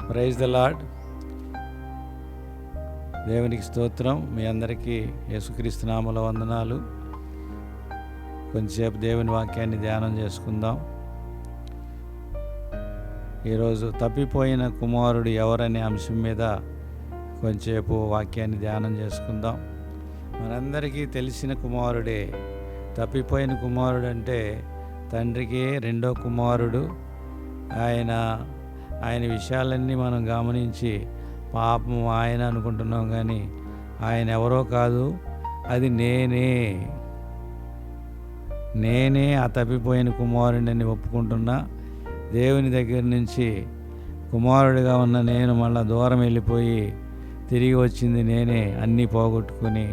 Praise the lord. దేవునికి స్తోత్రం. మీ అందరికీ యేసుక్రీస్తు నామములో వందనాలు. కొంచెంసేపు దేవుని వాక్యాన్ని ధ్యానం చేసుకుందాం. ఈరోజు తప్పిపోయిన కుమారుడు ఎవరనే అంశం మీద కొంచెంసేపు వాక్యాన్ని ధ్యానం చేసుకుందాం. మనందరికీ తెలిసిన కుమారుడే. తప్పిపోయిన కుమారుడు అంటే తండ్రికి రెండో కుమారుడు. ఆయన విషయాలన్నీ మనం గమనించి పాపం ఆయన అనుకుంటున్నాం, కానీ ఆయన ఎవరో కాదు, అది నేనే ఆ తప్పిపోయిన కుమారుడిని ఒప్పుకుంటున్నా. దేవుని దగ్గర నుంచి కుమారుడిగా ఉన్న నేను మళ్ళీ దూరం వెళ్ళిపోయి తిరిగి వచ్చింది నేనే, అన్నీ పోగొట్టుకుని.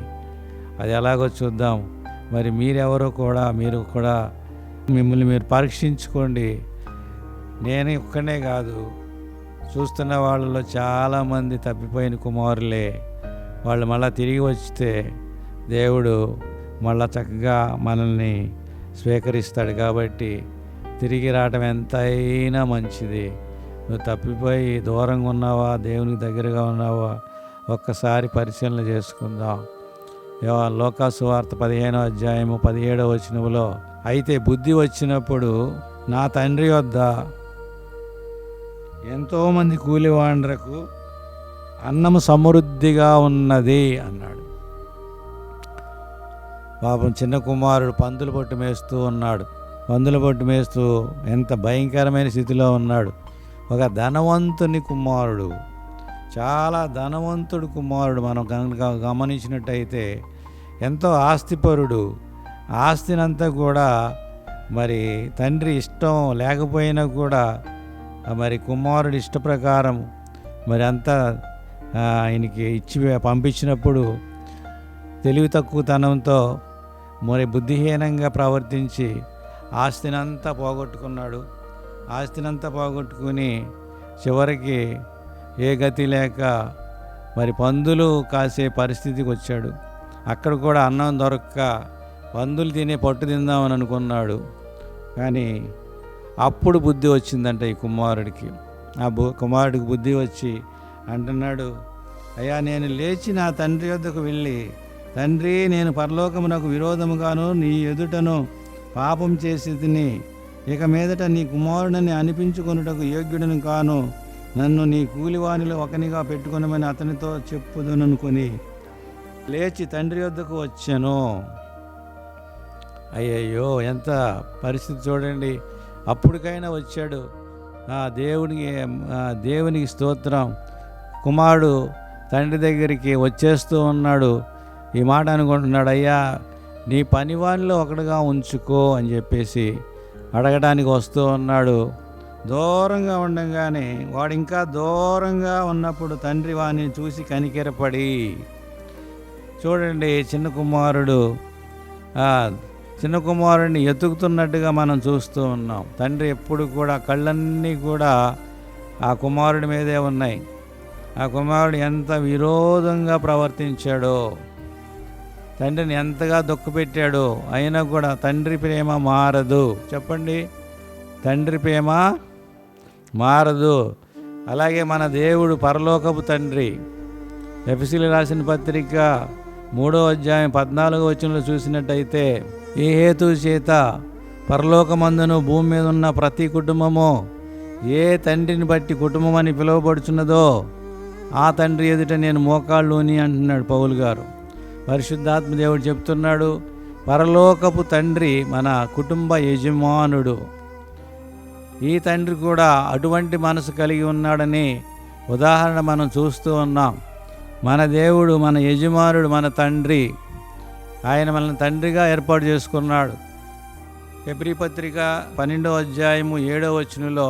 అది ఎలాగో చూద్దాం. మరి మీరు కూడా మిమ్మల్ని మీరు పరీక్షించుకోండి. నేను ఒక్కనే కాదు, చూస్తున్న వాళ్ళలో చాలామంది తప్పిపోయిన కుమారులే. వాళ్ళు మళ్ళీ తిరిగి వస్తే దేవుడు మళ్ళా చక్కగా మనల్ని స్వీకరిస్తాడు. కాబట్టి తిరిగి రావటం ఎంతైనా మంచిది. నువ్వు తప్పిపోయి దూరంగా ఉన్నావా, దేవునికి దగ్గరగా ఉన్నావా, ఒక్కసారి పరిశీలన చేసుకుందాం. లోకాసు వార్త 15వ అధ్యాయము 17వ వచనములో, అయితే బుద్ధి వచ్చినప్పుడు నా తండ్రి వద్ద ఎంతోమంది కూలివాండ్రకు అన్నము సమృద్ధిగా ఉన్నది అన్నాడు. పాపం చిన్న కుమారుడు పందుల పొట్టు మేస్తూ ఉన్నాడు. పందుల పొట్టు మేస్తూ ఎంత భయంకరమైన స్థితిలో ఉన్నాడు. ఒక ధనవంతుని కుమారుడు, చాలా ధనవంతుడు కుమారుడు. మనం కనుక గమనించినట్టయితే ఎంతో ఆస్తిపరుడు. ఆస్తినంతా కూడా మరి తండ్రి ఇష్టం లేకపోయినా కూడా మరి కుమారుడు ఇష్ట ప్రకారం మరి అంతా ఆయనకి ఇచ్చి పంపించినప్పుడు తెలివి తక్కువతనంతో మరి బుద్ధిహీనంగా ప్రవర్తించి ఆస్తినంతా పోగొట్టుకున్నాడు. ఆస్తినంతా పోగొట్టుకుని చివరికి ఏ గతి లేక మరి పందులు కాసే పరిస్థితికి వచ్చాడు. అక్కడ కూడా అన్నం దొరక్క పందులు తినే పట్టు తిందామని అనుకున్నాడు. కానీ అప్పుడు బుద్ధి వచ్చిందంట ఈ కుమారుడికి. కుమారుడికి బుద్ధి వచ్చి అంటున్నాడు, అయ్యా, నేను లేచి నా తండ్రి వద్దకు వెళ్ళి, తండ్రి, నేను పరలోకమునకు విరోధముగాను నీ ఎదుటను పాపం చేసి తిని, ఇక మీదట నీ కుమారుడని అనిపించుకొనుటకు యోగ్యుడను కాను, నన్ను నీ కూలివానిలో ఒకనిగా పెట్టుకొనమని అతనితో చెప్పుదననుకొని లేచి తండ్రి వద్దకు వచ్చాను. అయ్యయ్యో, ఎంత పరిస్థితి చూడండి. అప్పటికైనా వచ్చాడు. దేవునికి స్తోత్రం. కుమారుడు తండ్రి దగ్గరికి వచ్చేస్తూ ఉన్నాడు. ఈ మాట అనుకుంటున్నాడు, అయ్యా, నీ పనివానిలో ఒకటిగా ఉంచుకో అని చెప్పేసి అడగడానికి వస్తూ ఉన్నాడు. దూరంగా ఉండగానే వాడు ఇంకా దూరంగా ఉన్నప్పుడు తండ్రి వాడిని చూసి కనికెరపడి, చూడండి, చిన్న కుమారుడిని ఎతుకుతున్నట్టుగా మనం చూస్తూ ఉన్నాం. తండ్రి ఎప్పుడు కూడా కళ్ళన్నీ కూడా ఆ కుమారుడి మీదే ఉన్నాయి. ఆ కుమారుడు ఎంత విరోధంగా ప్రవర్తించాడో, తండ్రిని ఎంతగా దుఃఖపెట్టాడో, అయినా కూడా తండ్రి ప్రేమ మారదు. చెప్పండి, తండ్రి ప్రేమ మారదు. అలాగే మన దేవుడు పరలోకపు తండ్రి. ఎఫెసీయులకు రాసిన పత్రిక 3వ అధ్యాయం 14వ వచనంలో చూసినట్టయితే, ఏ హేతువు చేత పరలోకమందును భూమి మీద ఉన్న ప్రతి కుటుంబము ఏ తండ్రిని బట్టి కుటుంబం అని పిలువబడుచున్నదో ఆ తండ్రి ఎదుట నేను మోకాళ్ళుని అంటున్నాడు పౌలు గారు. పరిశుద్ధాత్మ దేవుడు చెప్తున్నాడు, పరలోకపు తండ్రి మన కుటుంబ యజమానుడు. ఈ తండ్రి కూడా అటువంటి మనసు కలిగి ఉన్నాడని ఉదాహరణ మనం చూస్తూ ఉన్నాం. మన దేవుడు, మన యజమానుడు, మన తండ్రి. ఆయన మనల్ని తండ్రిగా ఏర్పాటు చేసుకున్నాడు. హెబ్రీ పత్రిక 12వ అధ్యాయము 7వ వచనంలో,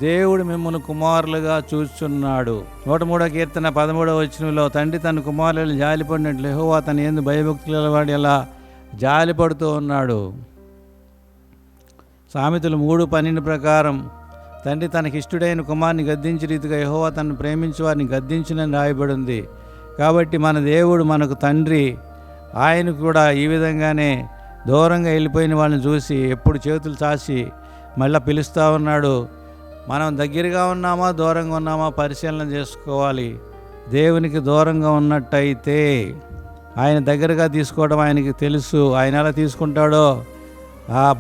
దేవుడు మిమ్మల్ని కుమారులుగా చూస్తున్నాడు. 103వ కీర్తన 13వ వచనంలో, తండ్రి తన కుమారులను జాలిపడినట్లు యెహోవా తన యందు భయభక్తుల వాడు ఎలా జాలిపడుతూ ఉన్నాడు. సామెతలు 3:12 ప్రకారం, తండ్రి తనకిష్టుడైన కుమారుని గద్దించే రీతిగా యెహోవా తనను ప్రేమించి వారిని గద్దించునని రాయబడింది. కాబట్టి మన దేవుడు మనకు తండ్రి. ఆయన కూడా ఈ విధంగానే దూరంగా వెళ్ళిపోయిన వాళ్ళని చూసి ఎప్పుడు చేతులు చాచి మళ్ళీ పిలుస్తూ ఉన్నాడు. మనం దగ్గరగా ఉన్నామా దూరంగా ఉన్నామా పరిశీలన చేసుకోవాలి. దేవునికి దూరంగా ఉన్నట్టయితే ఆయన దగ్గరగా తీసుకోవడం ఆయనకి తెలుసు. ఆయన ఎలా తీసుకుంటాడో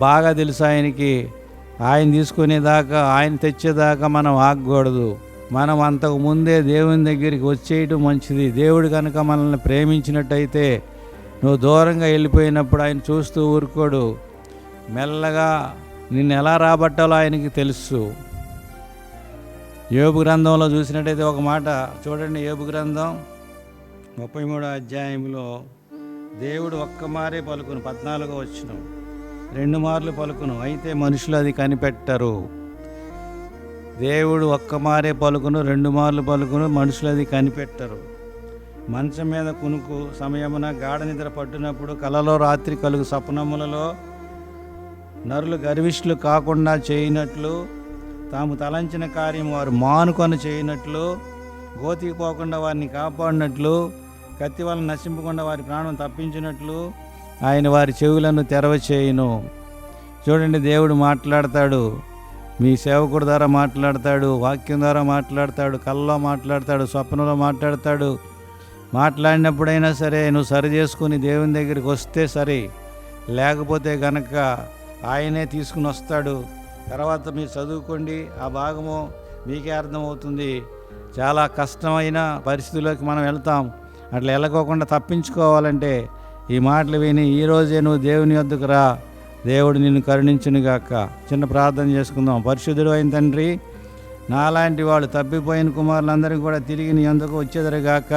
బాగా తెలుసు ఆయనకి. ఆయన తీసుకునేదాకా, ఆయన తెచ్చేదాకా మనం ఆగకూడదు. మనం అంతకు ముందే దేవుని దగ్గరికి వచ్చేయటం మంచిది. దేవుడు కనుక మనల్ని ప్రేమించినట్టయితే నువ్వు దూరంగా వెళ్ళిపోయినప్పుడు ఆయన చూస్తూ ఊరుకోడు. మెల్లగా నిన్ను ఎలా రాబట్టాలో ఆయనకి తెలుసు. యోబు గ్రంథంలో చూసినట్టయితే ఒక మాట చూడండి. యోబు గ్రంథం 33వ అధ్యాయంలో దేవుడు ఒక్కమారే పలుకును, 14వ వచనం, 2 మార్లు పలుకును, అయితే మనుషులు అది కనిపెట్టరు. దేవుడు ఒక్కమారే పలుకును, 2 మార్లు పలుకును, మనుషులు అది కనిపెట్టరు. మంచం మీద కునుకు సమయమున గాఢ నిద్ర పట్టినప్పుడు కలలో రాత్రి కలుగు స్వప్నములలో నరులు గర్విష్ఠులు కాకుండా చేయనట్లు, తాము తలంచిన కార్యం వారు మానుకొని చేయనట్లు, గోతికి పోకుండా వారిని కాపాడినట్లు, కత్తి వలన నశింపకుండా వారి ప్రాణం తప్పించినట్లు ఆయన వారి చెవులను తెరవచేయును. చూడండి, దేవుడు మాట్లాడతాడు. మీ సేవకుడి ద్వారా మాట్లాడతాడు, వాక్యం ద్వారా మాట్లాడతాడు, కళ్ళలో మాట్లాడతాడు, స్వప్నంలో మాట్లాడతాడు. మాట్లాడినప్పుడైనా సరే నువ్వు సరి చేసుకుని దేవుని దగ్గరికి వస్తే సరే, లేకపోతే గనక ఆయనే తీసుకుని వస్తాడు. తర్వాత మీరు చదువుకోండి, ఆ భాగము మీకే అర్థమవుతుంది. చాలా కష్టమైన పరిస్థితుల్లోకి మనం వెళ్తాం. అట్లా వెళ్ళకోకుండా తప్పించుకోవాలంటే ఈ మాటలు విని ఈరోజే నువ్వు దేవుని వద్దకు రా, దేవుడు నిన్ను కరుణించునుగాక. చిన్న ప్రార్థన చేసుకుందాం. పరిశుద్ధుడు అయిన తండ్రి, నాలాంటి వాళ్ళు తప్పిపోయిన కుమారులందరికీ కూడా తిరిగి నీ అందుకు వచ్చేదరుగాక.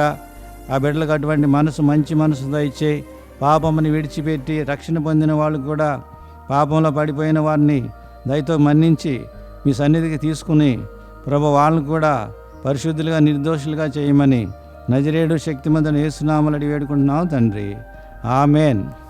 ఆ బిడ్డలకు అటువంటి మనసు, మంచి మనసు దయచేయి. పాపముని విడిచిపెట్టి రక్షణ పొందిన వాళ్ళు కూడా పాపంలో పడిపోయిన వారిని దయతో మన్నించి మీ సన్నిధికి తీసుకుని ప్రభు వాళ్ళని కూడా పరిశుద్ధులుగా, నిర్దోషులుగా చేయమని నజరేయుడు శక్తిమంతుని యేసు నామములో వేడుకుంటున్నాం తండ్రి. ఆమెన్.